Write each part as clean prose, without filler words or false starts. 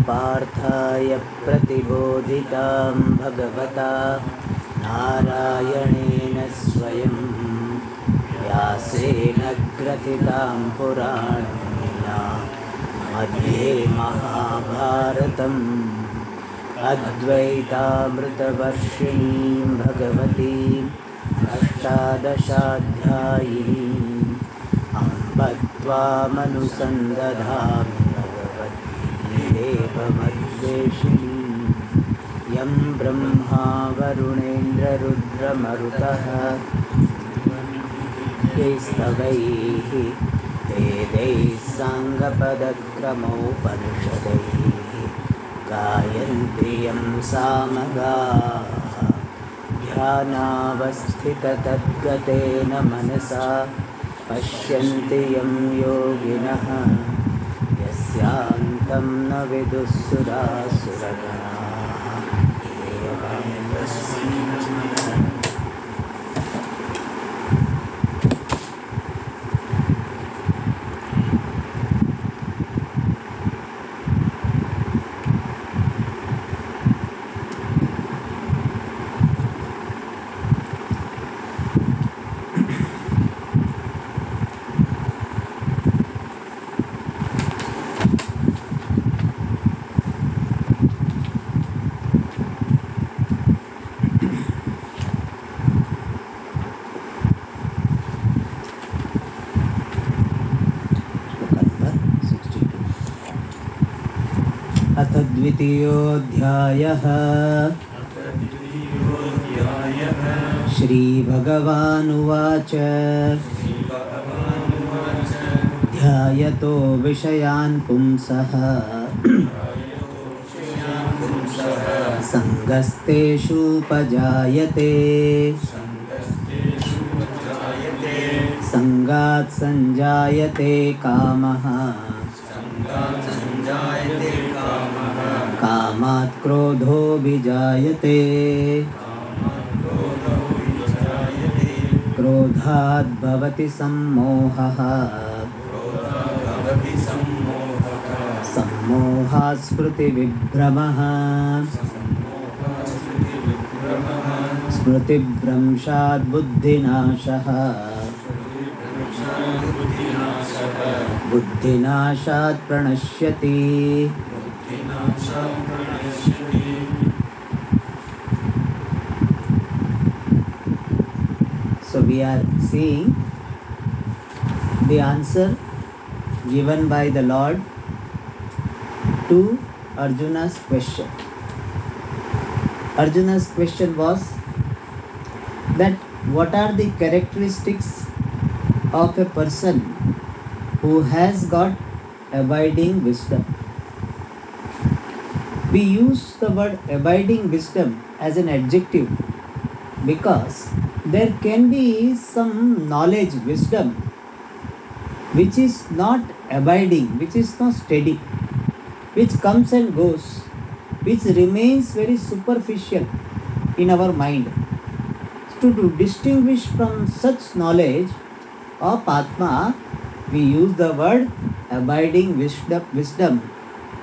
पार्थाय प्रतिबोधितां भगवता नारायणेन स्वयं व्यासेन ग्रथितां पुराणेन मध्ये महाभारतम् अद्वैतामृतवर्षिणीं भगवतीम् अष्टादशाध्यायिनीम् अम्ब त्वामनुसन्दधामि भगवतीदेवमद्वेषिणीम् यं ब्रह्मा वरुणेन्द्ररुद्रमरुतः स्तवैः वेदैः साङ्गपदक्रमोपनिषदैः गायन्ति यं सामगाः ध्यानावस्थिततद्गतेन मनसा पश्यन्ति यं योगिनः यस्यान्तं न विदुःसुरासुरगणाः अथ द्वितीयोऽध्यायः। श्रीभगवानुवाच ध्यायतो विषयान् पुंसः सङ्गस्तेषूपजायते सङ्गात् सञ्जायते कामः कामात् क्रोधोऽभिजायते क्रोधात् भवति सम्मोहः सम्मोहात् स्मृतिविभ्रमः स्मृतिभ्रंशात् बुद्धिनाशः बुद्धिनाशात् प्रणश्यति। So we are seeing the answer given by the Lord to Arjuna's question. Arjuna's question was that what are the characteristics of a person who has got abiding wisdom. We use the word abiding wisdom as an adjective because there can be some knowledge, wisdom, which is not abiding, which is not steady, which comes and goes, which remains very superficial in our mind. To distinguish from such knowledge of Atma, we use the word abiding wisdom,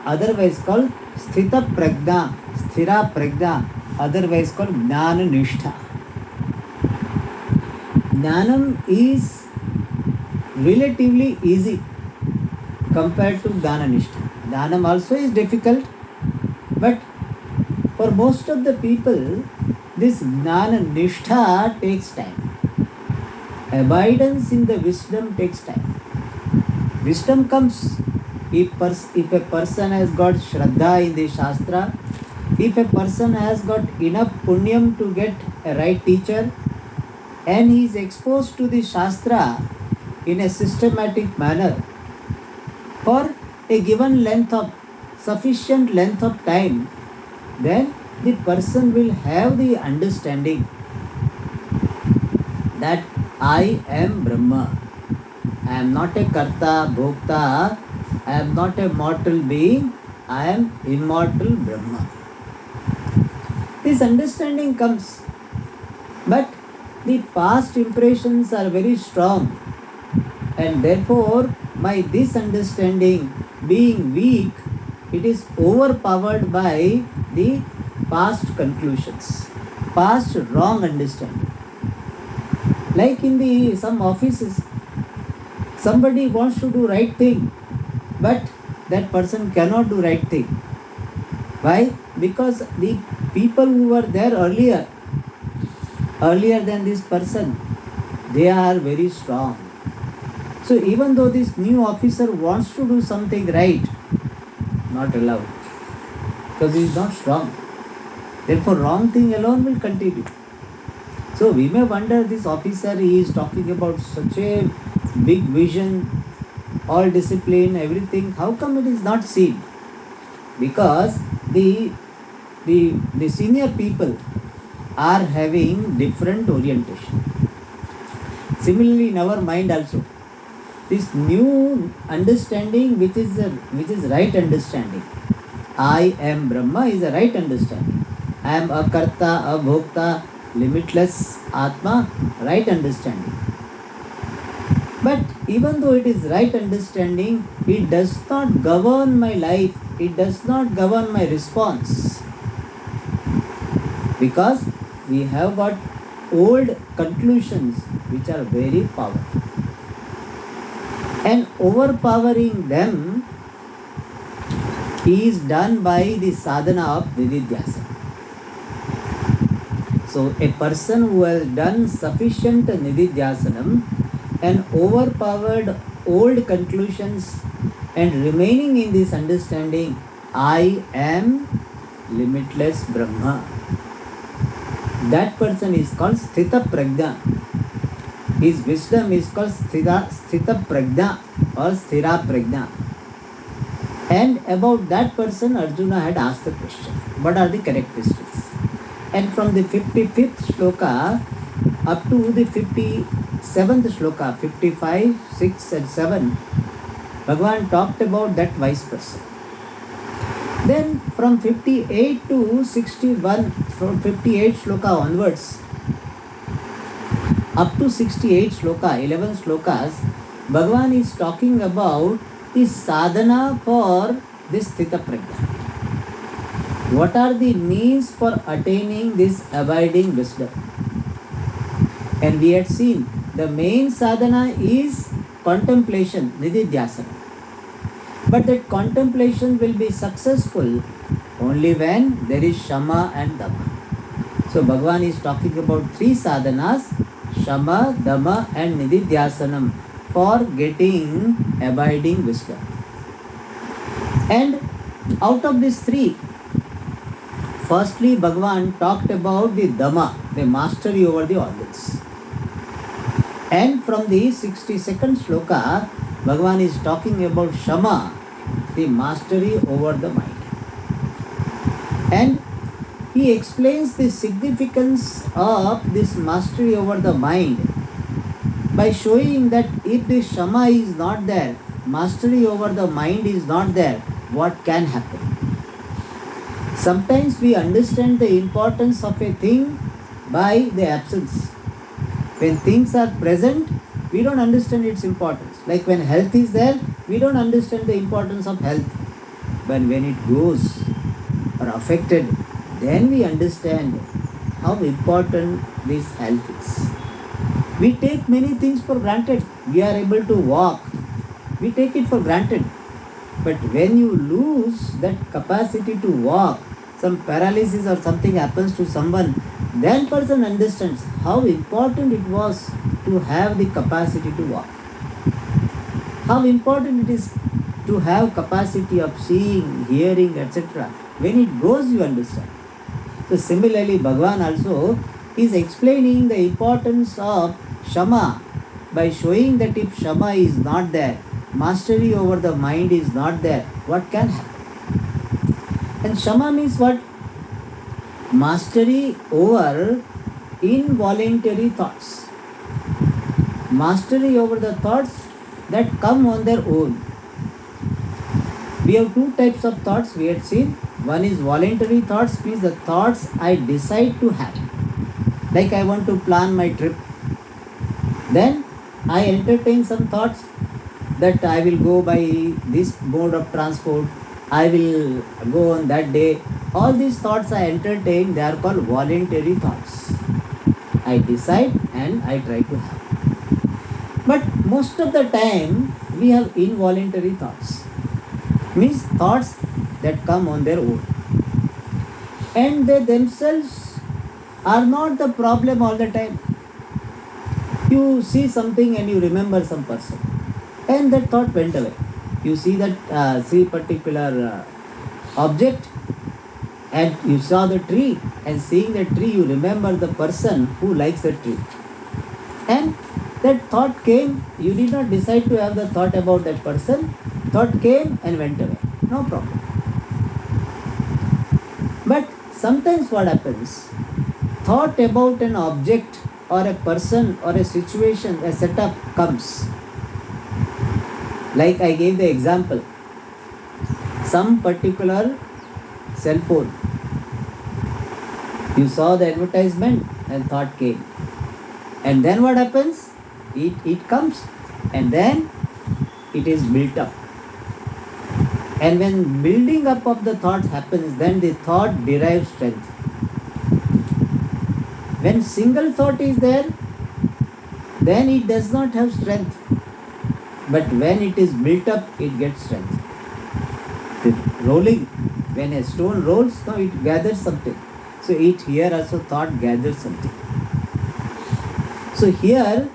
otherwise called sthita prajna, sthira prajna, otherwise called jnana nishtha. Jnanam is relatively easy compared to jnana nishtha. Jnanam also is difficult, but for most of the people, this jnana nishtha takes time. Abidance in the wisdom takes time. Wisdom comes if a person has got shraddha in the shastra, if a person has got enough punyam to get a right teacher, and he is exposed to the shastra in a systematic manner for a given sufficient length of time, then the person will have the understanding that I am Brahma. I am not a karta, bhokta, I am not a mortal being, I am immortal Brahma. This understanding comes, but the past impressions are very strong, and therefore this understanding being weak, it is overpowered by the past conclusions, past wrong understanding. Like in the some offices, somebody wants to do right thing, but that person cannot do right thing. Why? Because the people who were there earlier than this person, they are very strong. So even though this new officer wants to do something right, not allowed, because he is not strong. Therefore, wrong thing alone will continue. So we may wonder, this officer, he is talking about such a big vision, all discipline, everything. How come it is not seen? Because the senior people are having different orientation. Similarly, in our mind also, this new understanding, which is right understanding. I am Brahma is a right understanding. I am Akarta, Abhokta, limitless Atma, right understanding. But even though it is right understanding, it does not govern my life, it does not govern my response. Because we have got old conclusions which are very powerful. And overpowering them is done by the sadhana of nididhyasana. So a person who has done sufficient nididhyasanam and overpowered old conclusions and remaining in this understanding, I am limitless Brahma. That person is called Sthita Prajna. His wisdom is called Sthita Prajna or Sthira Prajna. And about that person, Arjuna had asked the question, what are the characteristics? And from the 55th shloka up to the 57th shloka, 55, 6 and 7, Bhagavan talked about that wise person. Then from 58 to 61, from 58 shloka onwards, up to 68 shloka, 11 shlokas, Bhagavan is talking about the sadhana for this Sthita Prajna. What are the means for attaining this abiding wisdom? And we had seen the main sadhana is contemplation, nididhyasana. But that contemplation will be successful only when there is Shama and Dhamma. So Bhagavan is talking about three sadhanas, Shama, Dhamma and Nididhyasanam, for getting abiding wisdom. And out of these three, firstly Bhagavan talked about the Dhamma, the mastery over the organs. And from the 62nd shloka, Bhagavan is talking about Shama, the mastery over the mind. And he explains the significance of this mastery over the mind by showing that if the Shama is not there, mastery over the mind is not there, what can happen? Sometimes we understand the importance of a thing by the absence. When things are present, we don't understand its importance. Like when health is there, we don't understand the importance of health. But when it goes or affected, then we understand how important this health is. We take many things for granted. We are able to walk. We take it for granted. But when you lose that capacity to walk, some paralysis or something happens to someone, then person understands how important it was to have the capacity to walk. How important it is to have capacity of seeing, hearing, etc. When it goes, you understand. So similarly, Bhagavan also is explaining the importance of Shama by showing that if Shama is not there, mastery over the mind is not there, what can happen? And Shama means what? Mastery over involuntary thoughts. Mastery over the thoughts that come on their own. We have two types of thoughts we had seen. One is voluntary thoughts, means the thoughts I decide to have. Like I want to plan my trip. Then I entertain some thoughts that I will go by this mode of transport, I will go on that day. All these thoughts I entertain, they are called voluntary thoughts. I decide and I try to have. But most of the time, we have involuntary thoughts. Means thoughts that come on their own. And they themselves are not the problem all the time. You see something and you remember some person, and that thought went away. You see that see particular object, and you saw the tree, and seeing the tree you remember the person who likes the tree, and that thought came. You did not decide to have the thought about that person. Thought came and went away. No problem. But sometimes what happens? Thought about an object or a person or a situation, a setup comes. Like I gave the example, some particular cell phone. You saw the advertisement and thought came. And then what happens? It comes and then it is built up. And when building up of the thought happens, then the thought derives strength. When single thought is there, then it does not have strength. But when it is built up, it gets strength. The rolling, when a stone rolls, no, it gathers something. So it here also thought gathers something. So here,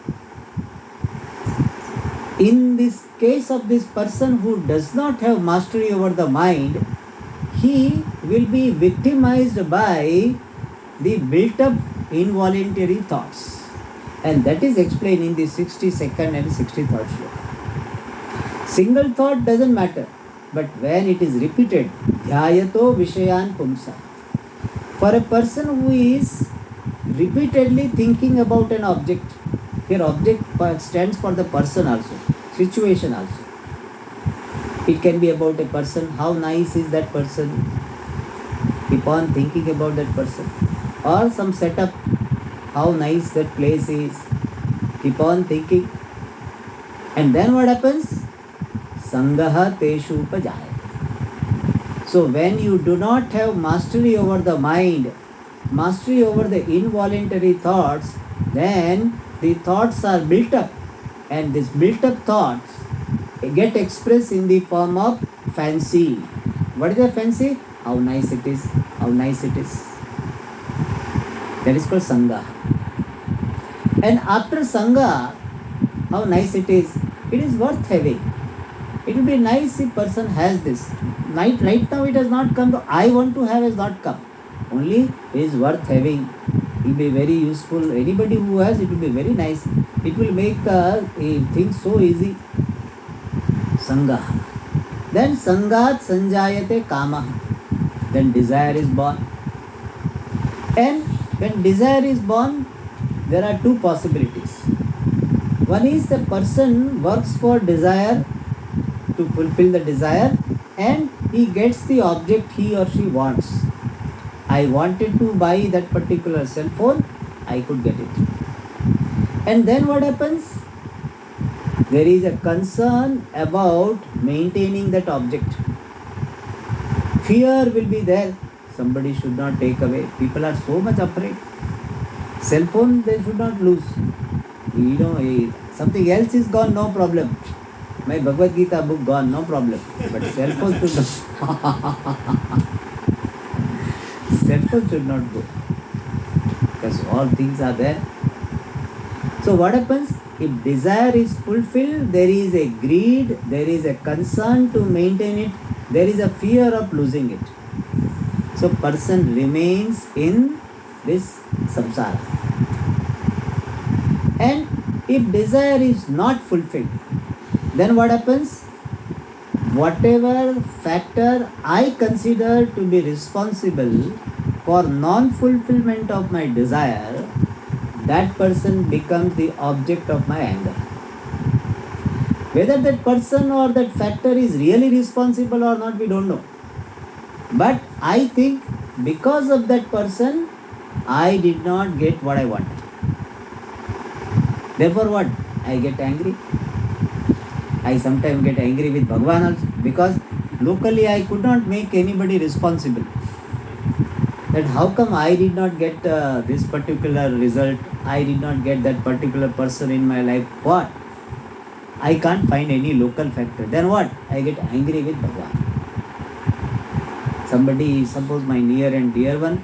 in this case of this person who does not have mastery over the mind, he will be victimized by the built up involuntary thoughts. And that is explained in the 62nd and 63rd shloka. Single thought doesn't matter, but when it is repeated, dhyayato vishayan pumsa. For a person who is repeatedly thinking about an object, here object stands for the person also, situation also. It can be about a person, how nice is that person, keep on thinking about that person. Or some setup, how nice that place is, keep on thinking. And then what happens? Sangaha teshu upajayate. So when you do not have mastery over the mind, mastery over the involuntary thoughts, then the thoughts are built up, and these built up thoughts get expressed in the form of fancy. What is the fancy? How nice it is, how nice it is. That is called Sangha. And after Sangha, how nice it is worth having. It will be nice if person has this. Right now it has not come to, I want to have has not come. Only is worth having. It will be very useful. Anybody who has, it will be very nice. It will make things so easy. Sangha. Then Sangat Sanjayate Kama. Then desire is born. And when desire is born, there are two possibilities. One is the person works for desire, to fulfill the desire, and he gets the object he or she wants. I wanted to buy that particular cell phone, I could get it. And then what happens? There is a concern about maintaining that object. Fear will be there. Somebody should not take away. People are so much afraid. Cell phone they should not lose. Something else is gone, no problem. My Bhagavad Gita book gone, no problem. But cell phone should not. Cell phone should not go. Because all things are there. So what happens? If desire is fulfilled, there is a greed, there is a concern to maintain it, there is a fear of losing it. So person remains in this samsara. And if desire is not fulfilled, then what happens? Whatever factor I consider to be responsible for non-fulfillment of my desire, that person becomes the object of my anger. Whether that person or that factor is really responsible or not, we don't know. But I think because of that person, I did not get what I wanted. Therefore what? I get angry. I sometimes get angry with Bhagavan also, because Locally, I could not make anybody responsible. That how come I did not get this particular result, I did not get that particular person in my life. What? I can't find any local factor. Then what? I get angry with Bhagwan. Somebody, suppose my near and dear one,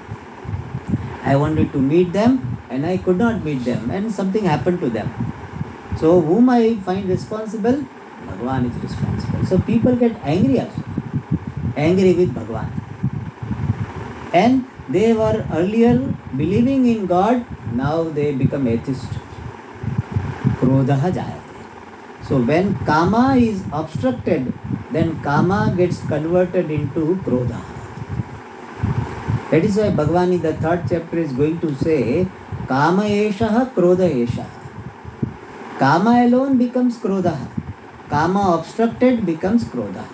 I wanted to meet them and I could not meet them and something happened to them. So whom I find responsible? Bhagwan is responsible. So people get angry also. Angry with Bhagwan. And they were earlier believing in God, now they become atheist. Krodha jayate. So when kama is obstructed, then kama gets converted into krodha. That is why Bhagwan in the 3rd chapter is going to say, kama eshaha krodha eshaha. Kama alone becomes krodha. Kama obstructed becomes krodha.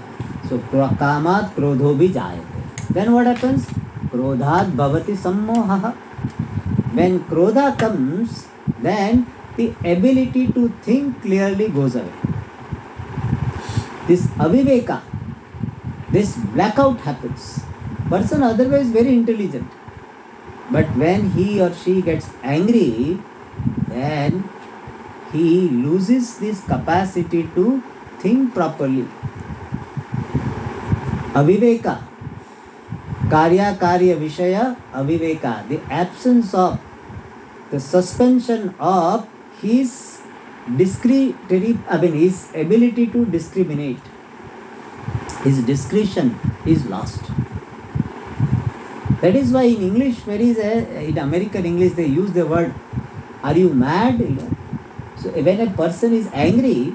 So kamat krodho bhi jayate. Then what happens? Krodhat bhavati sammoha. When krodha comes, then the ability to think clearly goes away. This aviveka, this blackout happens. Person otherwise very intelligent. But when he or she gets angry, then he loses this capacity to think properly. Aviveka. Karya Vishaya Aviveka. The absence of, the suspension of his his ability to discriminate. His discretion is lost. That is why in English, in American English, they use the word, are you mad? So when a person is angry,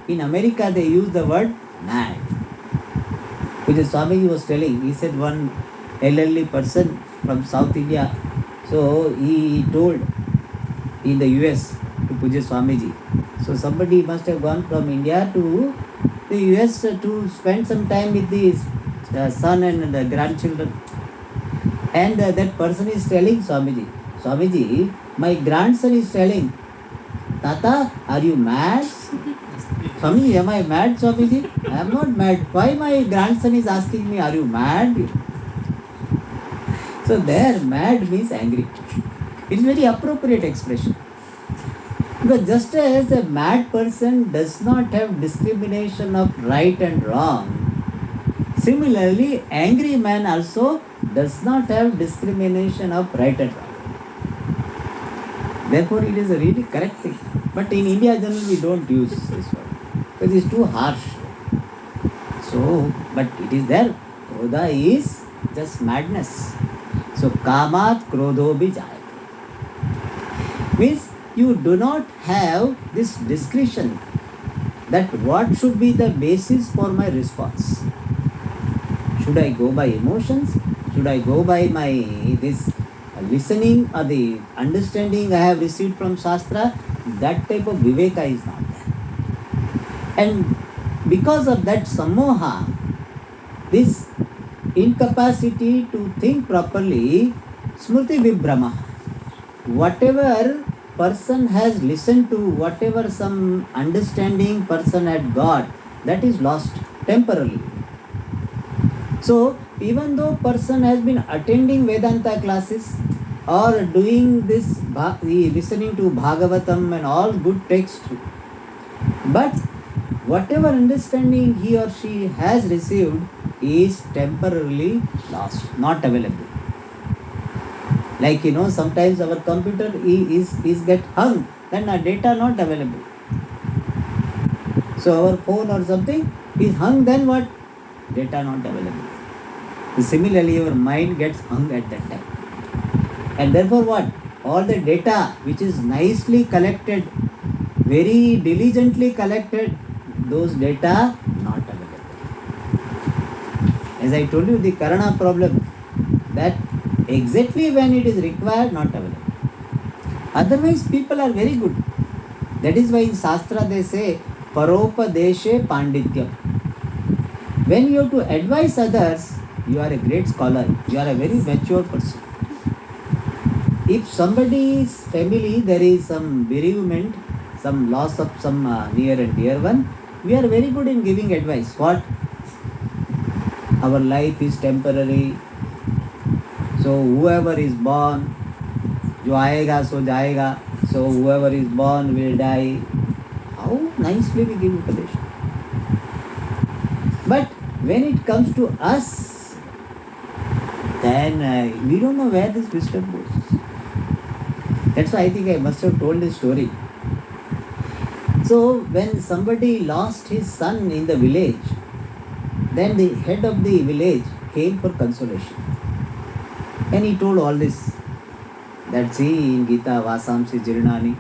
in America they use the word mad. Which Swamiji was telling, he said one elderly person from South India, so he told in the US to Puja Swamiji. So somebody must have gone from India to the US to spend some time with his son and the grandchildren. And that person is telling Swamiji, Swamiji, my grandson is telling, Tata, are you mad? Swamiji, am I mad, Swamiji? I am not mad. Why my grandson is asking me, are you mad? So there, mad means angry. It's very appropriate expression. Because just as a mad person does not have discrimination of right and wrong, similarly, angry man also does not have discrimination of right and wrong. Therefore, it is a really correct thing. But in India, generally, we don't use this word because it's too harsh. So, but it is there. Krodha is just madness. So, kamat krodho bhi jayate. Means you do not have this discretion that what should be the basis for my response. Should I go by emotions? Should I go by my this listening or the understanding I have received from Shastra? That type of viveka is not there. And because of that sammoha, this incapacity to think properly, smriti vibhrama, whatever person has listened to, whatever some understanding person had got, that is lost temporarily. So, even though person has been attending Vedanta classes or doing this, listening to Bhagavatam and all good texts, but whatever understanding he or she has received is temporarily lost, not available. Like sometimes our computer is get hung, then our data not available. So our phone or something is hung, then what? Data not available. Similarly, your mind gets hung at that time. And therefore what? All the data which is nicely collected, very diligently collected, those data not available. As I told you, the Karana problem, that exactly when it is required, not available. Otherwise, people are very good. That is why in Shastra they say, Paropadeshe Pandityam. When you have to advise others, you are a great scholar, you are a very mature person. If somebody's family, there is some bereavement, some loss of some near and dear one, we are very good in giving advice. What? our life is temporary. So whoever is born, jo aayega so jayega. So whoever is born will die. How nicely we give Upadesha. But when it comes to us, then we don't know where this wisdom goes. That's why I think I must have told this story. So when somebody lost his son in the village, then the head of the village came for consolation. And he told all this. That see in Gita, Vasamsi Jirnani.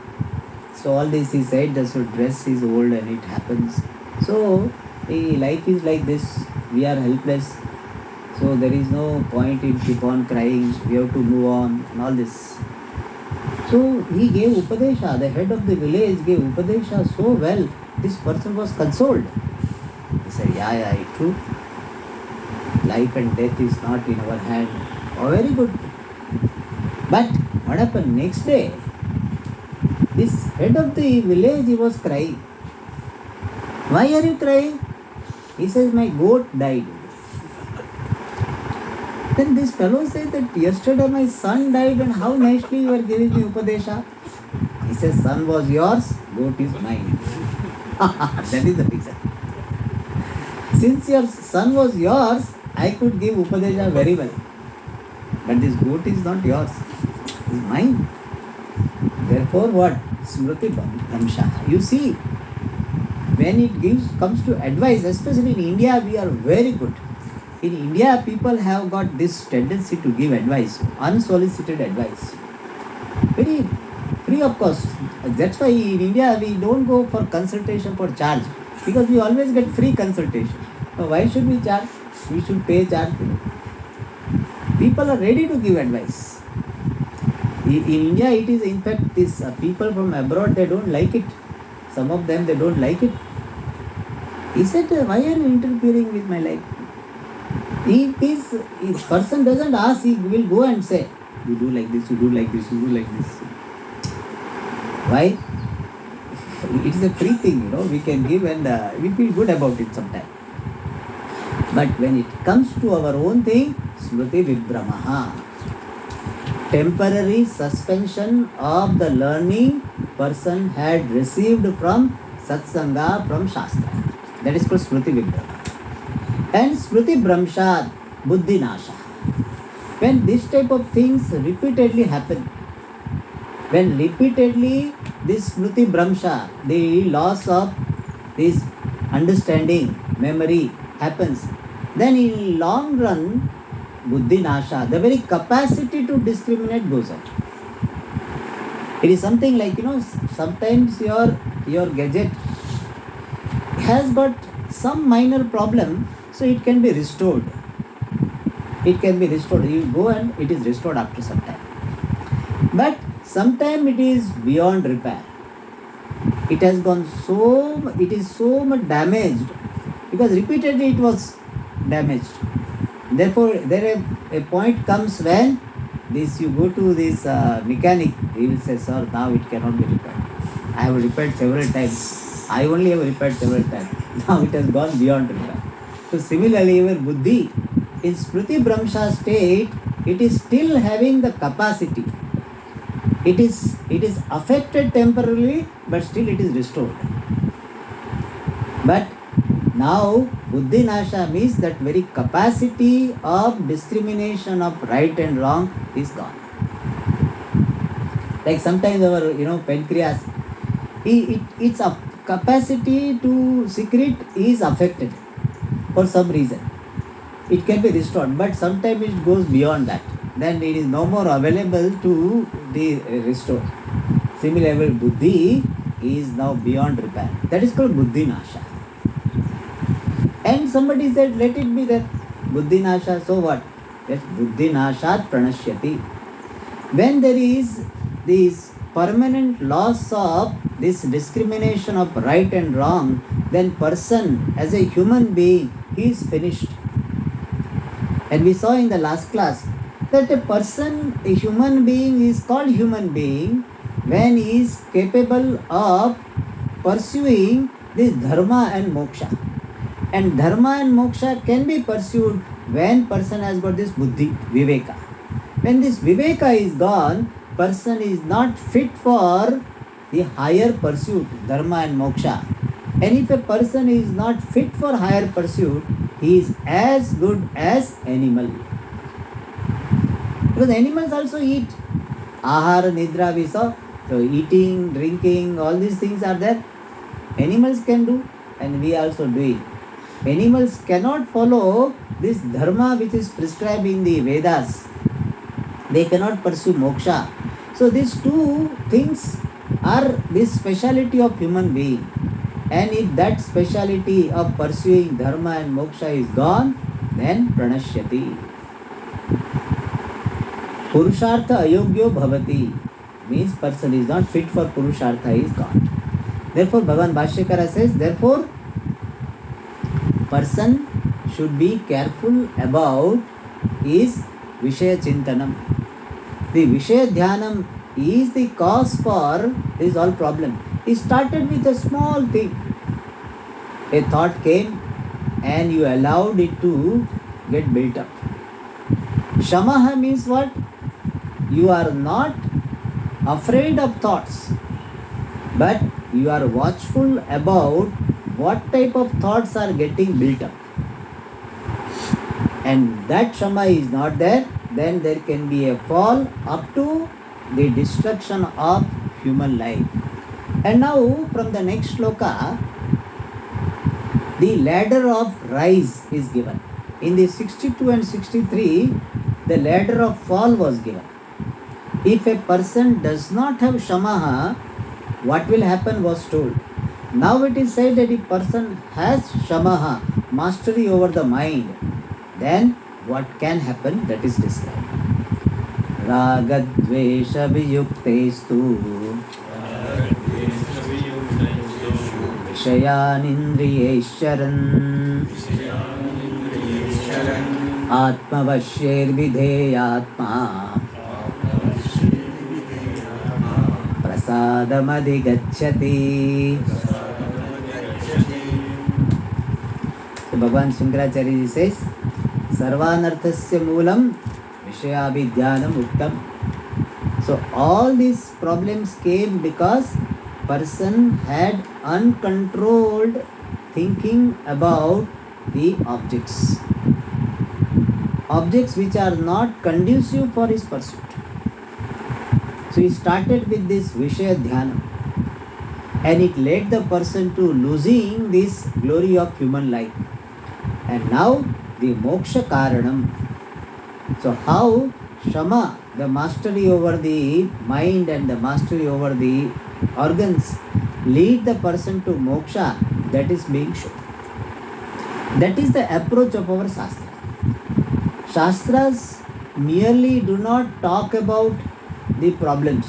So all this he said, that so dress is old and it happens. So the life is like this. We are helpless. So there is no point in keep on crying. We have to move on and all this. So he gave Upadesha. The head of the village gave Upadesha so well. This person was consoled. He said, yeah, true. Life and death is not in our hand. Oh, very good. But what happened next day? This head of the village, he was crying. Why are you crying? He says, my goat died. Then this fellow said that yesterday my son died and how nicely you are giving me Upadesha. He says, son was yours, goat is mine. That is the reason. Since your son was yours, I could give Upadesha very well. But this goat is not yours. It is mine. Therefore what? Smriti Bhamsha. You see, when it comes to advice, especially in India, we are very good. In India, people have got this tendency to give advice, unsolicited advice. Very free of cost. That's why in India, we don't go for consultation for charge. Because we always get free consultation. So why should we charge? We should pay charge. People are ready to give advice. In India, it is in fact this people from abroad, they don't like it. Some of them, they don't like it. He said, why are you interfering with my life? If this person doesn't ask, he will go and say, you do like this, you do like this, you do like this. Why? It is a free thing, we can give and we feel good about it sometimes. But when it comes to our own thing, Smriti Vibhramaha. Temporary suspension of the learning person had received from Satsanga, from Shastra. That is called Smriti Vibhrama. And Smriti Bhramshat, Buddhi Nasha. When this type of things repeatedly happen, when repeatedly this Smriti Bhramsha, the loss of this understanding, memory happens, then in long run, Buddhi Nasha, the very capacity to discriminate goes out. It is something like, sometimes your gadget has got some minor problem, so it can be restored. It can be restored. You go and it is restored after some time. But sometimes it is beyond repair. It has gone it is so much damaged because repeatedly it was damaged. Therefore, there a point comes when you go to this mechanic, he will say, sir, now it cannot be repaired. I have repaired several times. I only have repaired several times. Now it has gone beyond repair. So similarly, even Buddhi, in Smriti Bhramsha state, it is still having the capacity. It is affected temporarily, but still it is restored. But now, Buddhi Nasha means that very capacity of discrimination of right and wrong is gone. Like sometimes our, pancreas, its capacity to secrete is affected for some reason. It can be restored, but sometimes it goes beyond that. Then it is no more available to be restored. Similarly, Buddhi is now beyond repair. That is called Buddhi Nasha. And somebody said, let it be there. Buddhi Nasha, so what? Yes, Buddhi Nashat Pranashyati. When there is this permanent loss of this discrimination of right and wrong, then person as a human being, he is finished. And we saw in the last class that a human being is called human being when he is capable of pursuing this dharma and moksha. And dharma and moksha can be pursued when person has got this buddhi, viveka. When this viveka is gone, person is not fit for the higher pursuit, dharma and moksha. And if a person is not fit for higher pursuit, he is as good as animal. Because animals also eat. Ahara, nidra, we saw. So eating, drinking, all these things are there. Animals can do, and we also do it. Animals cannot follow this dharma which is prescribed in the Vedas. They cannot pursue moksha. So these two things are this speciality of human being. And if that speciality of pursuing dharma and moksha is gone, then pranashyati. Purushartha ayogyo bhavati means person is not fit for purushartha, is gone. Therefore, Bhagavan Bhashyakara says, therefore, person should be careful about his Vishaya Chintanam. The Vishaya Dhyanam is the cause for this all problem. It started with a small thing. A thought came and you allowed it to get built up. Shamaha means what? You are not afraid of thoughts, but you are watchful about what type of thoughts are getting built up. And that Shama is not there, then there can be a fall up to the destruction of human life. And now from the next shloka, the ladder of rise is given. In the 62 and 63, the ladder of fall was given. If a person does not have Shamaha, what will happen was told. Now it is said that if person has Shamaha, mastery over the mind, then what can happen, that is described. Ragadvesha viyuktestu Vishayanindriyesharan Atmavashyir vidheyatma Prasadamadi So Bhagavan Shankaracharya says, Sarvanarthasya moolam Vishayabhidhyanam uttam. So all these problems came because person had uncontrolled thinking about the objects. Objects which are not conducive for his pursuit. So he started with this Vishaya Dhyana, and it led the person to losing this glory of human life. And now the moksha karanam. So how Shama, the mastery over the mind and the mastery over the organs, lead the person to moksha, that is being shown. That is the approach of our Shastra. Shastras merely do not talk about the problems.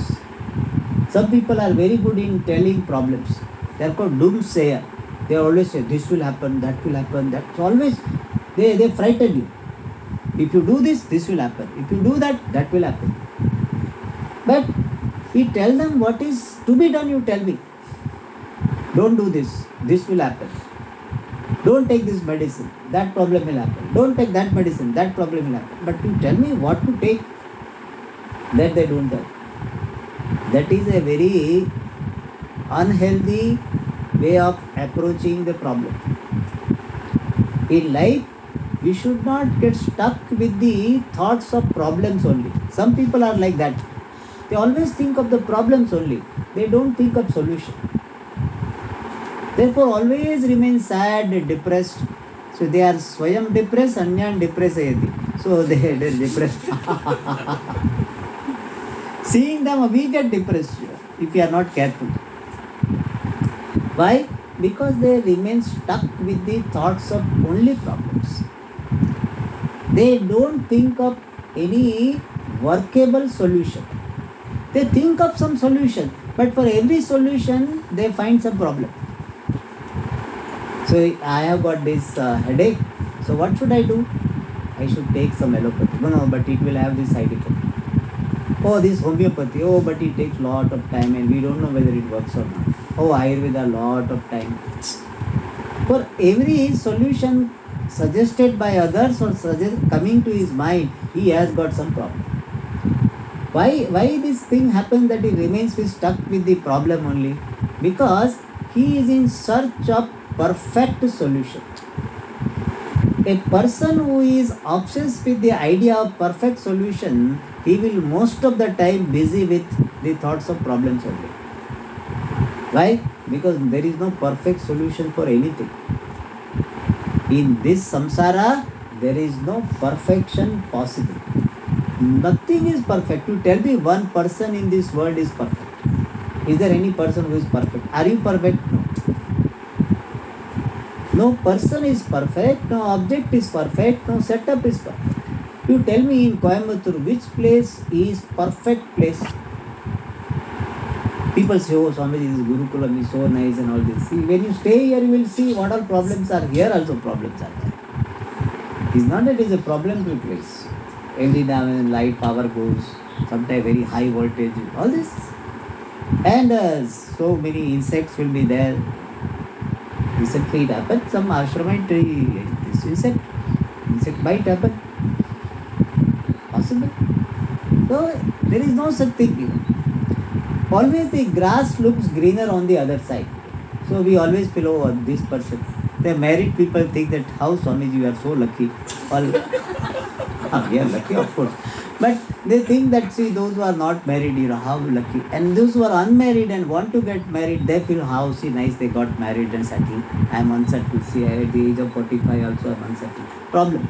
Some people are very good in telling problems. They are called doomsayer. They always say this will happen, that will happen, that's always, they frighten you. If you do this, this will happen. If you do that, that will happen. But we tell them what is to be done, you tell me. Don't do this, this will happen. Don't take this medicine, that problem will happen. Don't take that medicine, that problem will happen. But you tell me what to take, that they don't tell. That is a very unhealthy way of approaching the problem. In life, we should not get stuck with the thoughts of problems only. Some people are like that. They always think of the problems only. They don't think of solution. Therefore, always remain sad, depressed. So they are swayam depressed, anyan depressayati. So they are depressed. Seeing them, we get depressed if we are not careful. Why? Because they remain stuck with the thoughts of only problems. They don't think of any workable solution. They think of some solution, but for every solution, they find some problem. So I have got this headache. So what should I do? I should take some allopathy. No, but it will have this side effect. Oh, this homeopathy. Oh, but it takes lot of time and we don't know whether it works or not. Oh, Ayurveda, lot of time. For every solution, suggested by others or coming to his mind, he has got some problem. Why this thing happens that he remains stuck with the problem only? Because he is in search of perfect solution. A person who is obsessed with the idea of perfect solution, he will most of the time busy with the thoughts of problems only. Why? Because there is no perfect solution for anything. In this samsara, there is no perfection possible. Nothing is perfect. You tell me one person in this world is perfect. Is there any person who is perfect? Are you perfect? No. No person is perfect, no object is perfect, no setup is perfect. You tell me in Coimbatore which place is perfect place? People say, oh Swamiji, this Gurukulam is so nice and all this. See, when you stay here, you will see what all problems are here, also problems are there. It's not that it is a problem-free place. Every now and then light power goes, sometimes very high voltage, all this. And so many insects will be there. Recently it happened, some ashramite, this insect bite happened. Possible. So there is no such thing here. Always the grass looks greener on the other side. So we always feel, oh, this person. The married people think that, how Swamiji, you are so lucky. We are lucky, of course. But they think that, see, those who are not married, how lucky. And those who are unmarried and want to get married, they feel how nice they got married and settled. I am unsettled. See, at the age of 45 also I am unsettled. Problem.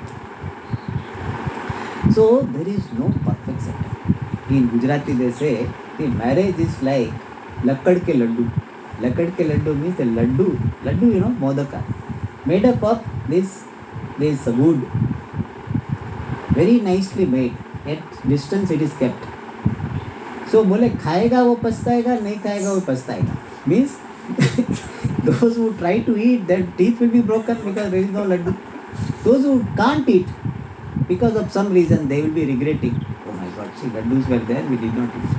So there is no perfect setup. In Gujarati they say, the marriage is like lakkad ke laddu. Lakkad ke laddu means the laddu, modaka, made up of this wood, very nicely made. At distance it is kept. So बोले खाएगा वो पछताएगा, नहीं खाएगा वो पछताएगा. Means those who try to eat, their teeth will be broken because there is no laddu. Those who can't eat, because of some reason, they will be regretting. Oh my God, see, laddus were there, we did not eat.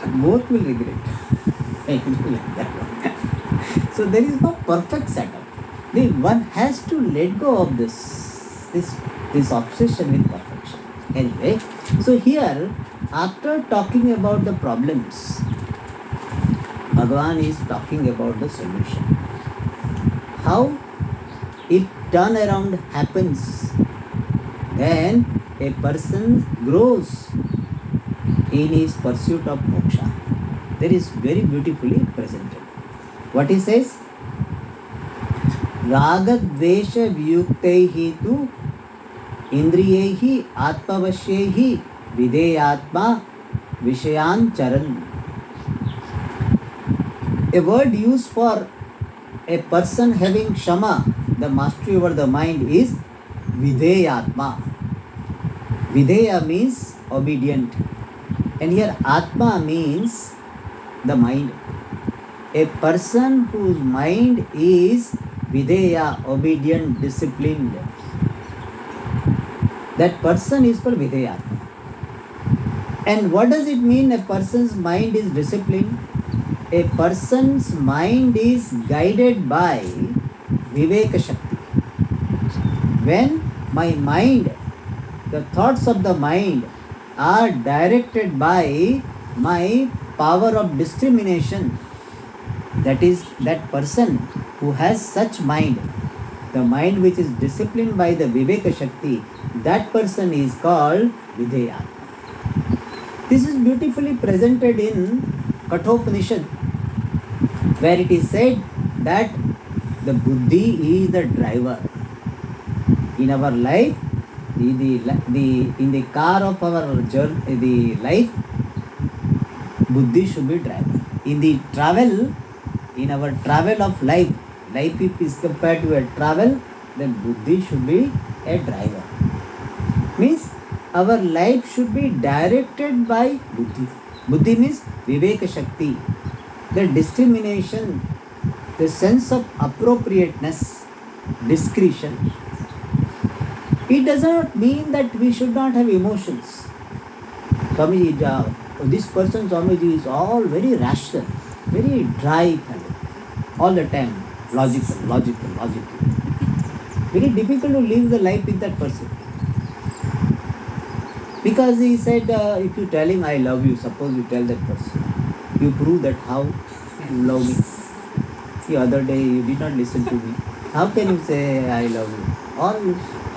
So both will regret. So there is no perfect setup. One has to let go of this obsession with perfection. Anyway, so here, after talking about the problems, Bhagavan is talking about the solution. How it turnaround happens, then a person grows in his pursuit of moksha. That is very beautifully presented. What he says? Raga dvesha vyuktaihi tu indriyehi atmavashyehi videyatma vishayan charan. A word used for a person having shama, the mastery over the mind, is videyatma. Videya means obedient, and here atma means the mind. A person whose mind is videya, obedient, disciplined, that person is called videyatma. And what does it mean a person's mind is disciplined? A person's mind is guided by Viveka Shakti. When my mind, the thoughts of the mind are directed by my power of discrimination, that is, that person who has such mind, the mind which is disciplined by the Viveka Shakti, that person is called Videyatma. This is beautifully presented in Kathopanishad, where it is said that the buddhi is the driver. In our life, in the car of our journey, the life, buddhi should be driver. In the travel, in our travel of life if is compared to a travel, then buddhi should be a driver. Means our life should be directed by buddhi. Buddhi means Viveka Shakti, the discrimination, the sense of appropriateness, discretion. It does not mean that we should not have emotions. Swamiji, this person, Swamiji, is all very rational, very dry kind of, all the time, logical. very difficult to live the life with that person. Because he said, if you tell him I love you, suppose you tell that person, you prove that how you love me. The other day you did not listen to me. How can you say I love you? Or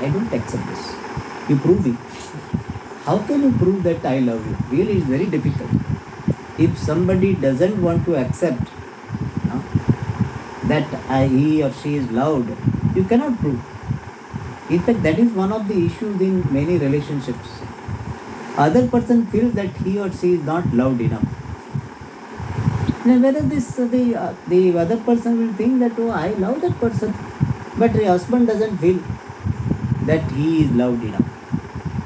I don't accept this. You prove me. How can you prove that I love you? Really, it's very difficult. If somebody doesn't want to accept that he or she is loved, you cannot prove. In fact, that is one of the issues in many relationships. Other person feels that he or she is not loved enough. Now, whereas the other person will think that, oh, I love that person, but the husband doesn't feel that he is loved enough.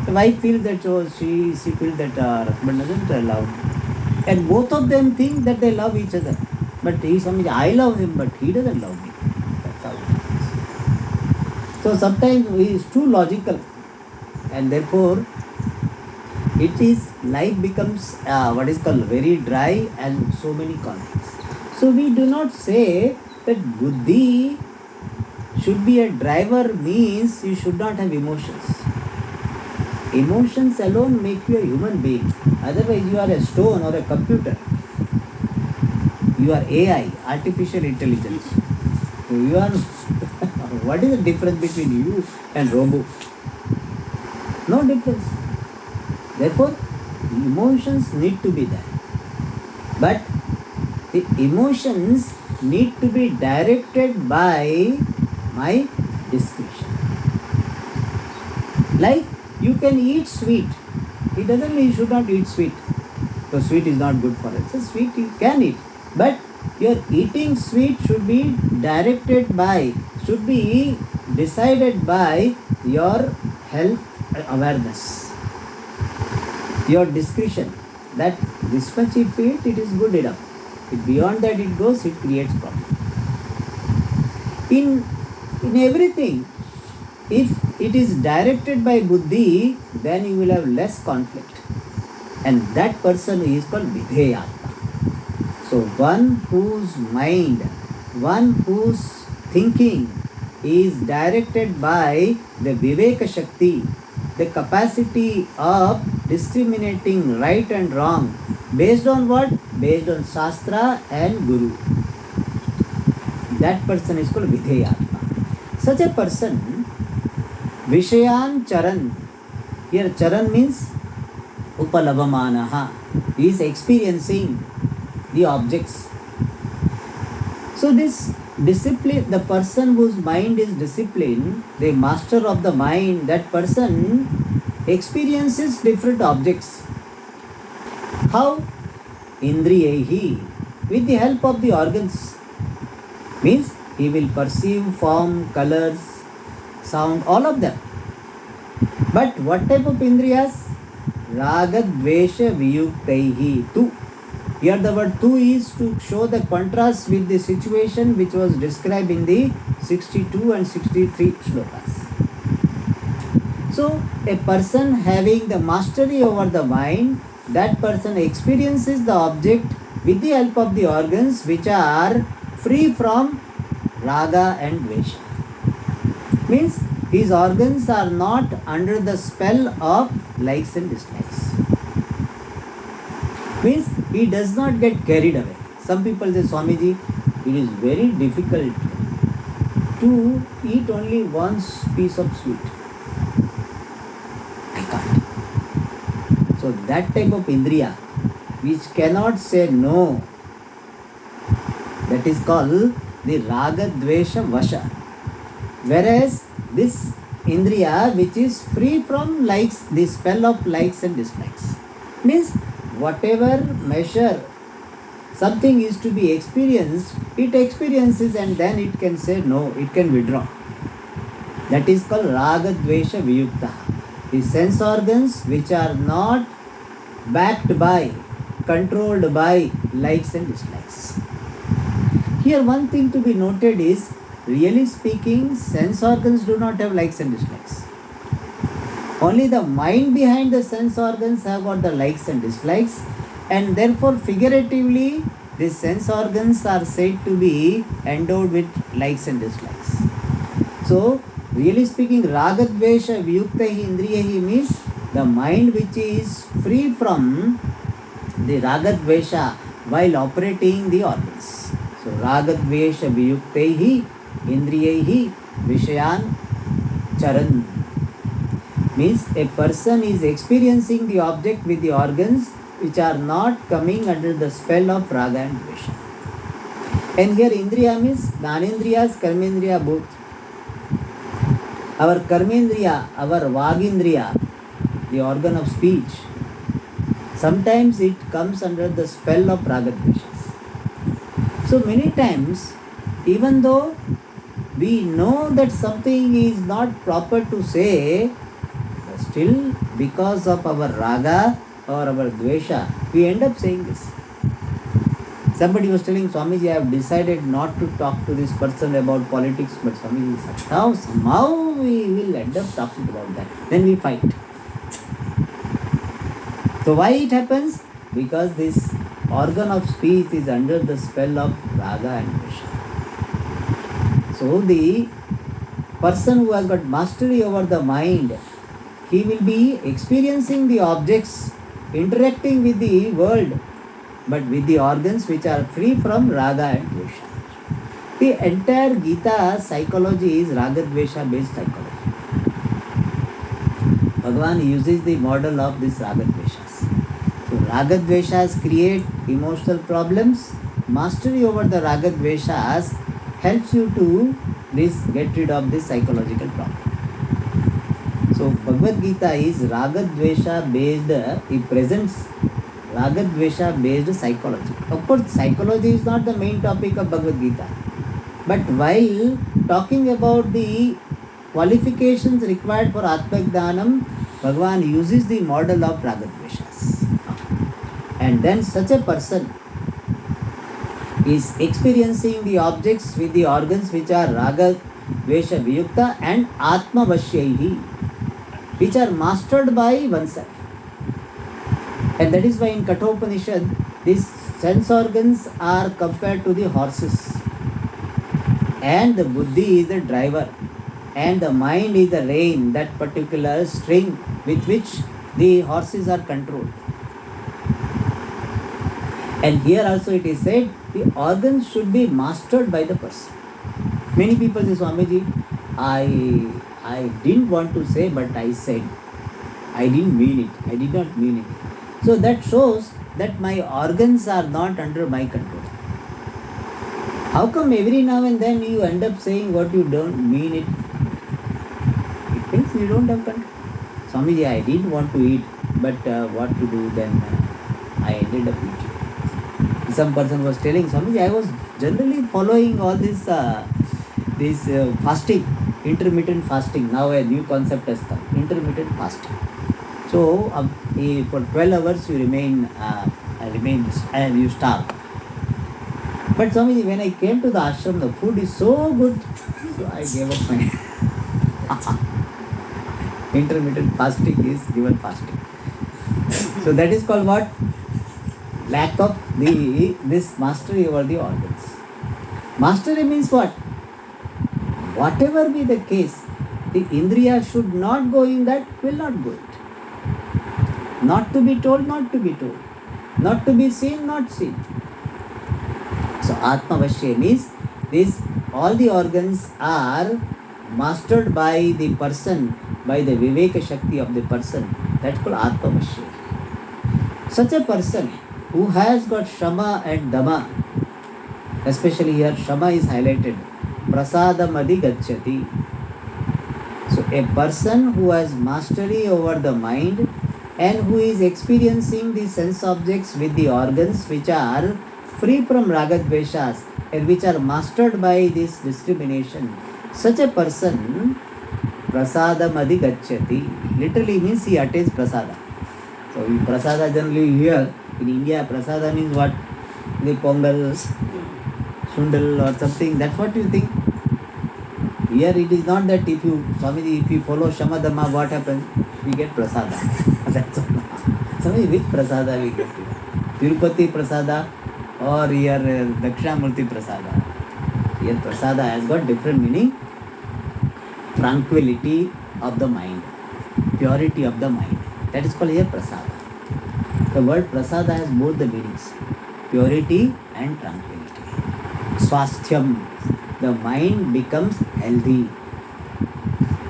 The wife feels that, oh, she feels that her husband doesn't love her. And both of them think that they love each other. But he says, I love him, but he doesn't love me. That's how it is. So sometimes he is too logical, and therefore life becomes what is called very dry and so many conflicts. So we do not say that buddhi should be a driver means you should not have emotions. Emotions alone make you a human being. Otherwise you are a stone or a computer. You are AI, artificial intelligence. You are what is the difference between you and robot? No difference. Therefore, emotions need to be there. But the emotions need to be directed by my discretion. Like you can eat sweet. It doesn't mean you should not eat sweet. So sweet is not good for us. So sweet you can eat. But your eating sweet should be decided by your health awareness, your discretion, that this much if you eat, it is good enough. If beyond that it goes, it creates problem. In everything, if it is directed by buddhi, then you will have less conflict. And that person is called Vidheyatma. So one whose mind, one whose thinking is directed by the Viveka Shakti, the capacity of discriminating right and wrong, based on what? Based on Shastra and Guru. That person is called Vidheyatma. Such a person, Vishayan Charan, here Charan means Upalabhamanaha, he is experiencing the objects. So this discipline, the person whose mind is disciplined, the master of the mind, that person experiences different objects. How? Indriyehi, with the help of the organs. Means he will perceive form, colors, sound, all of them. But what type of indriyas? Raga, Dvesha, Viyuktaihi, tu. Here the word tu is to show the contrast with the situation which was described in the 62 and 63 shlokas. So a person having the mastery over the mind, that person experiences the object with the help of the organs which are free from raga and dvesha. Means his organs are not under the spell of likes and dislikes. Means he does not get carried away. Some people say, Swamiji, it is very difficult to eat only one piece of sweet. I can't. So that type of indriya which cannot say no, that is called the raga dvesha vasha. Whereas this indriya which is free from likes, the spell of likes and dislikes, means whatever measure something is to be experienced, it experiences and then it can say no, it can withdraw. That is called raga dvesha viyukta. The sense organs which are not backed by, controlled by likes and dislikes. Here one thing to be noted is, really speaking, sense organs do not have likes and dislikes. Only the mind behind the sense organs have got the likes and dislikes, and therefore figuratively the sense organs are said to be endowed with likes and dislikes. So Really speaking, ragadvesha viyuktahi indriyahi means the mind which is free from the ragadvesha while operating the organs. So ragadvesha viyuktahi indriyahi vishayan charan means a person is experiencing the object with the organs which are not coming under the spell of raga and dvesha. And here indriya means Jnanendriyas, Karmendriya both. Our Karmendriya, our Vagindriya, the organ of speech, sometimes it comes under the spell of ragadveshas. So many times, even though we know that something is not proper to say, still because of our raga or our dvesha, we end up saying this. Somebody was telling Swamiji, I have decided not to talk to this person about politics, but Swamiji said, somehow we will end up talking about that. Then we fight. So why it happens? Because this organ of speech is under the spell of raga and dvesha. So the person who has got mastery over the mind, he will be experiencing the objects, interacting with the world, but with the organs which are free from raga and dvesha. The entire Gita psychology is raga dvesha based psychology. Bhagavan uses the model of this raga dveshas. So raga dveshas create emotional problems. Mastery over the raga dveshas helps you to get rid of this psychological problem. So Bhagavad Gita is raga dvesha based, it presents raga dvesha based psychology. Of course, psychology is not the main topic of Bhagavad Gita. But while talking about the qualifications required for Atma-Jnanam, Bhagavan uses the model of raga dveshas. And then such a person is experiencing the objects with the organs which are raga dvesha viyukta and atma vashyaihi, which are mastered by oneself. And that is why in Kathopanishad, these sense organs are compared to the horses. And the buddhi is the driver. And the mind is the rein, that particular string with which the horses are controlled. And here also it is said, the organs should be mastered by the person. Many people say, Swamiji, I didn't want to say, but I said. I didn't mean it. I did not mean it. So that shows that my organs are not under my control. How come every now and then you end up saying what you don't mean it? It means you don't have control. Swamiji, I didn't want to eat, but what to do then? I ended up eating. Some person was telling, Swamiji, I was generally following all this fasting, intermittent fasting. Now a new concept has come, intermittent fasting. So for 12 hours you remain and you starve. But Swamiji, when I came to the ashram, the food is so good, so I gave up my intermittent fasting is given fasting. So that is called what? Lack of this mastery over the organs. Mastery means what? Whatever be the case, the indriya should not go in that, will not go it. Not to be told, not to be told. Not to be seen, not seen. So Atma Vashya means this, all the organs are mastered by the person, by the Viveka Shakti of the person. That's called Atma Vashya. Such a person who has got Shama and Dama, especially here Shama is highlighted, Prasadam Adhigacchati. So a person who has mastery over the mind and who is experiencing the sense objects with the organs which are free from ragadveshas and which are mastered by this discrimination, such a person prasadam adhigacchati literally means he attains prasada. So prasada generally here in India, prasada means what? The pongal, sundal or something, that's what you think. Here it is not that if you follow Shamadama, what happens? We get prasada. That's all. Swamiji, which prasada we get? Tirupati prasada or here Dakshinamurti prasada? Here prasada has got different meaning. tranquility of the mind, purity of the mind. That is called here prasada. The word prasada has both the meanings, purity and tranquility. Swasthyam, the mind becomes healthy.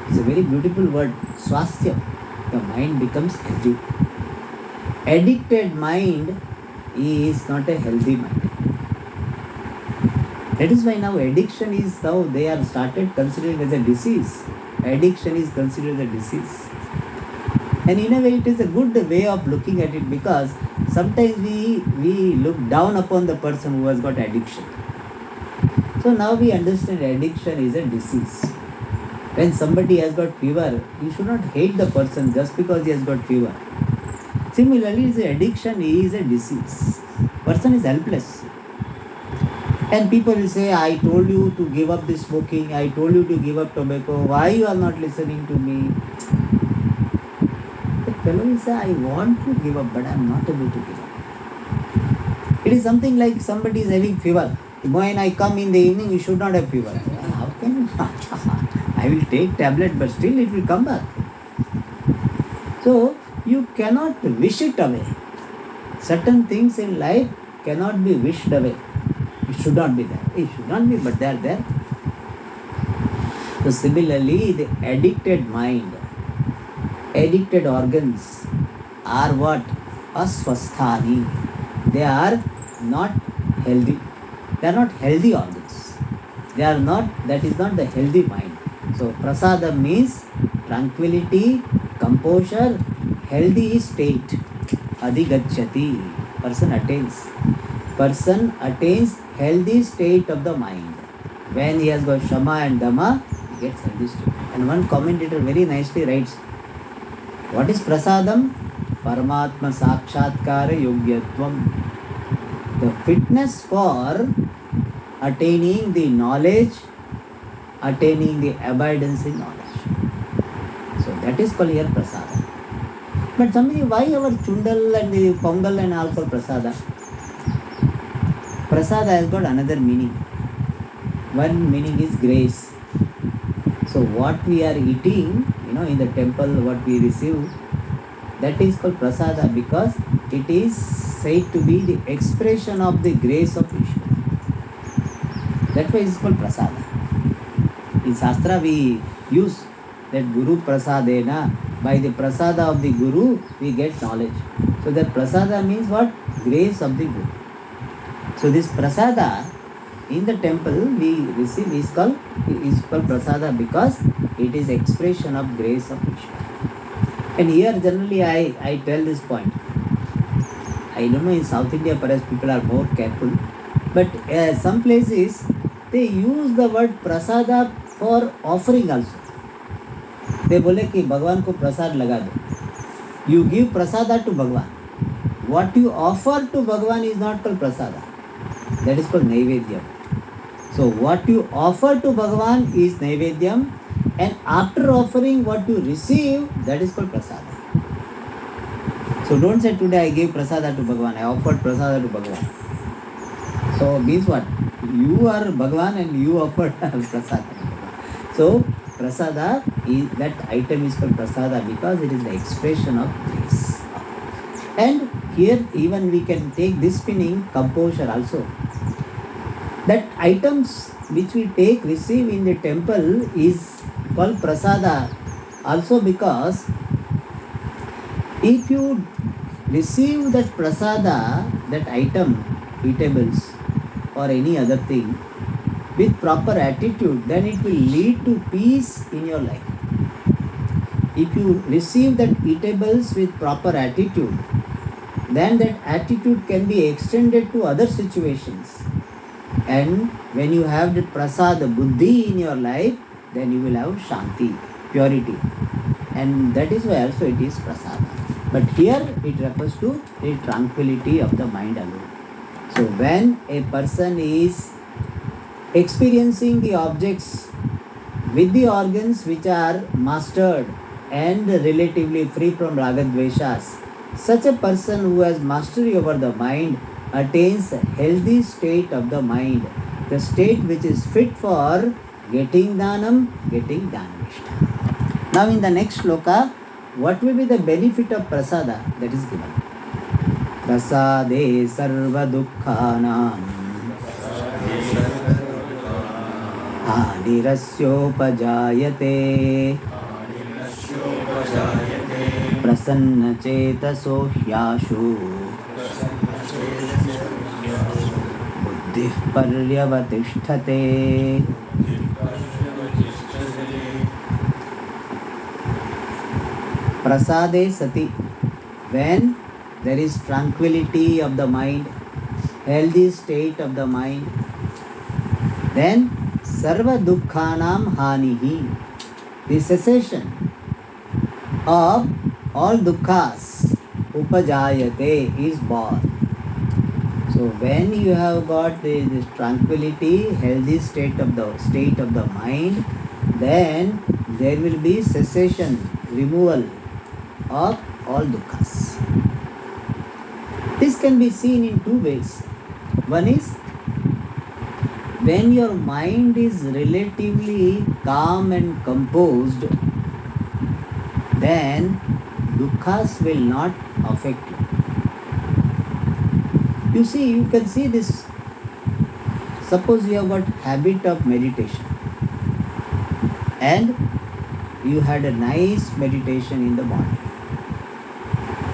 It's a very beautiful word, swasthyam. The mind becomes healthy. Addicted mind is not a healthy mind. That is why now addiction is now they are started considering as a disease. Addiction is considered a disease. And in a way it is a good way of looking at it, because sometimes we look down upon the person who has got addiction. So now we understand addiction is a disease. When somebody has got fever, you should not hate the person just because he has got fever. Similarly, the addiction is a disease. Person is helpless. And people will say, I told you to give up this smoking, I told you to give up tobacco, why you are not listening to me? The fellow will say, I want to give up, but I am not able to give up. It is something like somebody is having fever. When I come in the evening, you should not have fever. How can you? I will take tablet, but still it will come back. So, you cannot wish it away. Certain things in life cannot be wished away. It should not be there. It should not be, but they are there. So similarly, the addicted mind, addicted organs are what? Aswasthani. They are not healthy. They are not healthy organs. They are not, that is not the healthy mind. So prasada means tranquility, composure, healthy state. Adhigacchati. Person attains healthy state of the mind. When he has got shama and dhamma, he gets healthy state. And one commentator very nicely writes, what is prasadam? Paramatma sakshatkara yogyatvam. The fitness for attaining the knowledge, attaining the abidance in knowledge. So that is called here prasada. But somebody, why our chundal and the pongal and all called prasada? Prasada has got another meaning. One meaning is grace. So what we are eating, in the temple, what we receive, that is called prasada, because it is said to be the expression of the grace of Ishvara. That's why it is called prasada. In Shastra we use that Guru prasadena. By the prasada of the Guru we get knowledge. So that prasada means what? Grace of the Guru. So this prasada in the temple we receive is called prasada because it is expression of grace of Ishvara. And here generally I tell this point. I don't know, in South India perhaps people are more careful, but some places they use the word prasada for offering also. They बोले कि भगवान को प्रसाद लगा दो. You give prasada to Bhagwan. What you offer to Bhagwan is not called prasada. That is called naivedyam. So what you offer to Bhagwan is naivedyam, and after offering what you receive, that is called prasada. So don't say today I gave prasada to Bhagwan, I offered prasada to Bhagwan. So means what? You are Bhagwan and you offered prasada. So prasada is, that item is called prasada because it is the expression of grace. And here even we can take this meaning, composure also. That items which we receive in the temple is called prasada also because if you receive that prasada, that item, eatables or any other thing with proper attitude, then it will lead to peace in your life. If you receive that eatables with proper attitude, then that attitude can be extended to other situations. And when you have the prasada buddhi in your life, then you will have shanti, purity. And that is why also it is prasada. But here it refers to the tranquility of the mind alone. So when a person is experiencing the objects with the organs which are mastered and relatively free from ragadveshas, such a person who has mastery over the mind attains a healthy state of the mind, the state which is fit for Getting dhanam, getting dhanamishta. Now in the next shloka, what will be the benefit of prasada? That is given. Prasade sarva dukkhanam hanirasyopajayate prasanna chetaso hyashu buddhih paryavatishthate. Prasade sati, when there is tranquility of the mind, healthy state of the mind, then sarva dukkhanam hanihi, the cessation of all dukkhas, upajayate, is born. So when you have got this tranquility, healthy state of the mind, then there will be cessation, removal of all dukkhas. This can be seen in two ways. One is when your mind is relatively calm and composed, then dukkhas will not affect you. You see, you can see this. Suppose you have got habit of meditation and you had a nice meditation in the morning.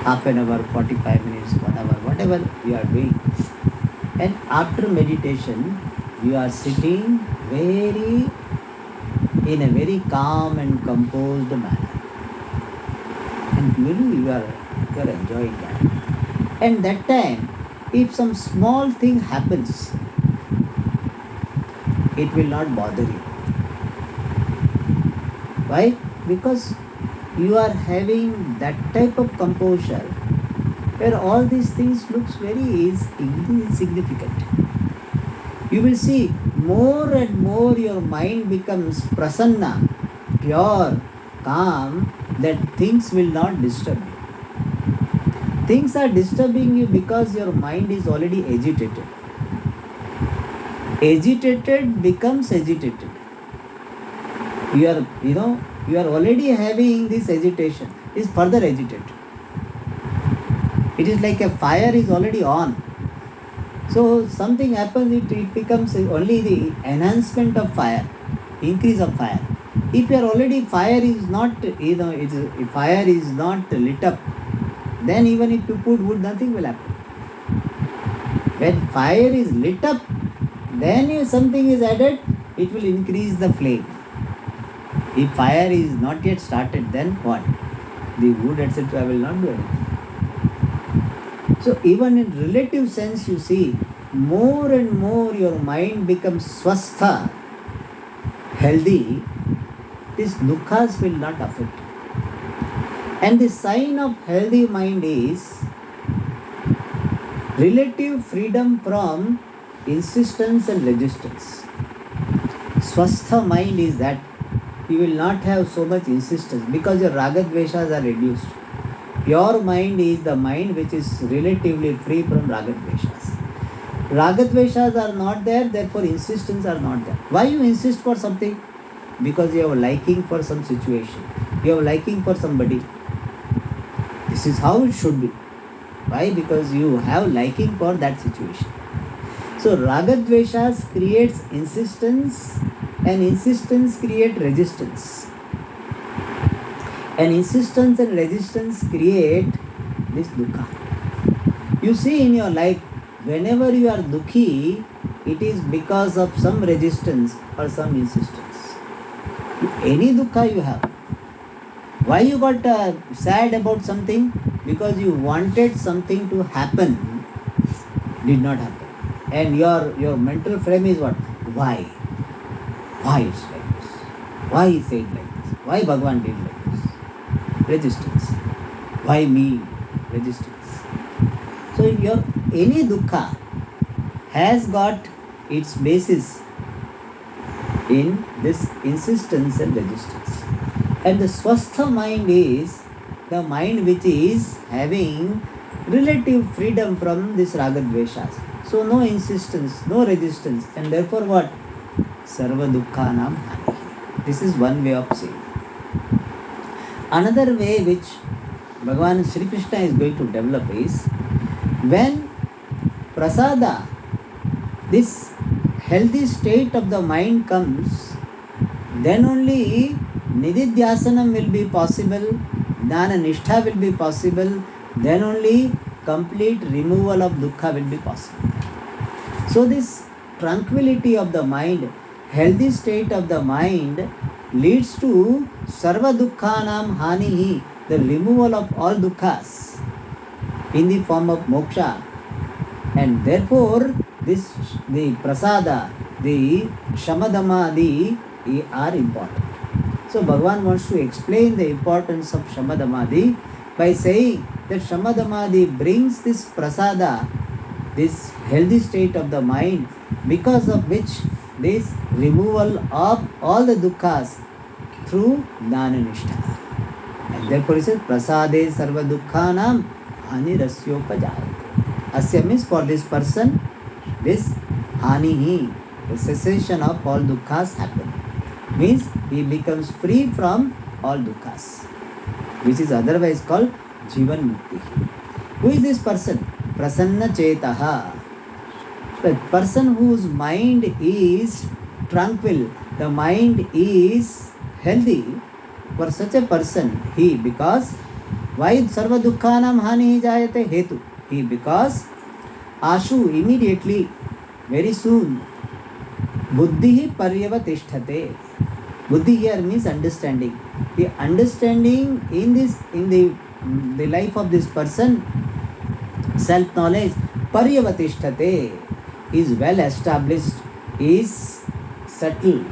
Half an hour, 45 minutes, 1 hour, whatever you are doing. And after meditation, you are sitting in a very calm and composed manner. And really you are enjoying that. And that time, if some small thing happens, it will not bother you. Why? Because you are having that type of composure where all these things looks very insignificant. You will see more and more your mind becomes prasanna, pure, calm, that things will not disturb you. Things are disturbing you because your mind is already agitated. Agitated becomes agitated. You are already having this agitation, is further agitated. It is like a fire is already on. So something happens, it becomes only the enhancement of fire, increase of fire. If your already fire is not, if fire is not lit up, then even if you put wood, nothing will happen. When fire is lit up, then if something is added, it will increase the flame. If fire is not yet started, then what? The wood, etc. will not do anything. So even in relative sense, you see, more and more your mind becomes swastha, healthy, these dukkhas will not affect you. And the sign of healthy mind is relative freedom from insistence and resistance. Swastha mind is that you will not have so much insistence because your raga dveshas are reduced. Pure mind is the mind which is relatively free from raga dveshas. Raga dveshas are not there, therefore insistence are not there. Why you insist for something? Because you have a liking for some situation. You have a liking for somebody. This is how it should be. Why? Because you have liking for that situation. So raga dveshas creates insistence, and insistence create resistance. And insistence and resistance create this dukkha. You see in your life, whenever you are dukhi, it is because of some resistance or some insistence. Any dukkha you have. Why you got sad about something? Because you wanted something to happen, did not happen. And your mental frame is what? Why? Why it's like this? Why he said like this? Why Bhagavan did like this? Resistance. Why me? Resistance. So any dukkha has got its basis in this insistence and resistance. And the swastha mind is the mind which is having relative freedom from this raga dveshas. So no insistence, no resistance, and therefore what? sarva dukkhanam hani. This is one way of saying. Another way which Bhagavan Sri Krishna is going to develop is when prasada, this healthy state of the mind comes, then only nididhyasanam will be possible, jnana nishtha will be possible, then only complete removal of dukkha will be possible. So this tranquility of the mind, healthy state of the mind leads to sarva dukkhanam hanihi, the removal of all dukkhas in the form of moksha. And therefore this, the prasada, the shamadamadi are important. So Bhagavan wants to explain the importance of shamadamadi by saying that shamadamadi brings this prasada, this healthy state of the mind, because of which this removal of all the dukkhas through jnana nishtha. And therefore he says prasade sarva dukkhanam hanirasyopajayate. Asya means for this person, this hanihi, the cessation of all dukkhas happen. Means he becomes free from all dukkhas, which is otherwise called jivan mukti. Who is this person? Prasanna chetaha. The person whose mind is tranquil, the mind is healthy. For such a person, he, because why sarva dukkhanam hani jayate hetu? He, because ashu, immediately, very soon, buddhi paryavatishthate. Buddhi here means understanding. The understanding in this, in the life of this person, self knowledge, paryavatishthate, is well established, is settled.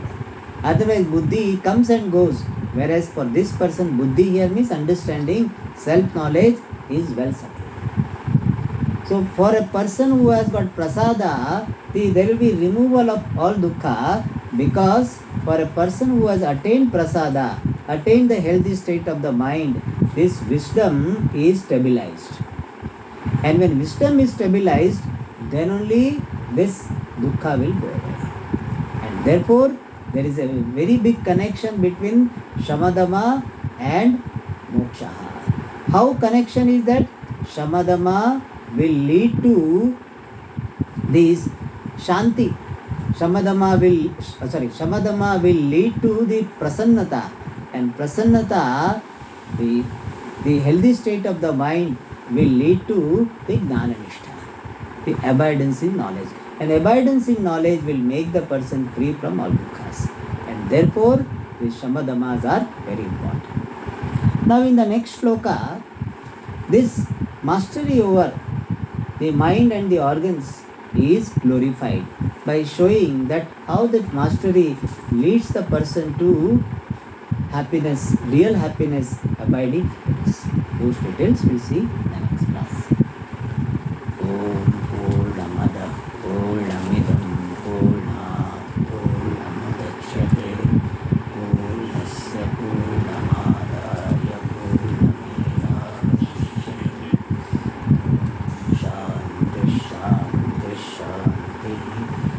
Otherwise buddhi comes and goes. Whereas for this person, buddhi here means understanding, self knowledge is well settled. So for a person who has got prasada, there will be removal of all dukkha, because for a person who has attained prasada, attained the healthy state of the mind, this wisdom is stabilized. And when wisdom is stabilized, then only this dukkha will go away. And therefore, there is a very big connection between shamadama and moksha. How connection is that? Shamadama will lead to this shanti. Shamadama will lead to the prasannata, and prasannata, the healthy state of the mind, will lead to the jnana nishtha, the abidance in knowledge. And abidance in knowledge will make the person free from all dukkhas. And therefore, the shamadamas are very important. Now in the next shloka, this mastery over the mind and the organs is glorified by showing that how that mastery leads the person to happiness, real happiness, abiding happiness. Those details we see in the next class. Om Purnamada Purnamidam Purnat Purnamudachyate Purnasya Purnamadaya Purnamedavashyate Shanti Shanti Shanti.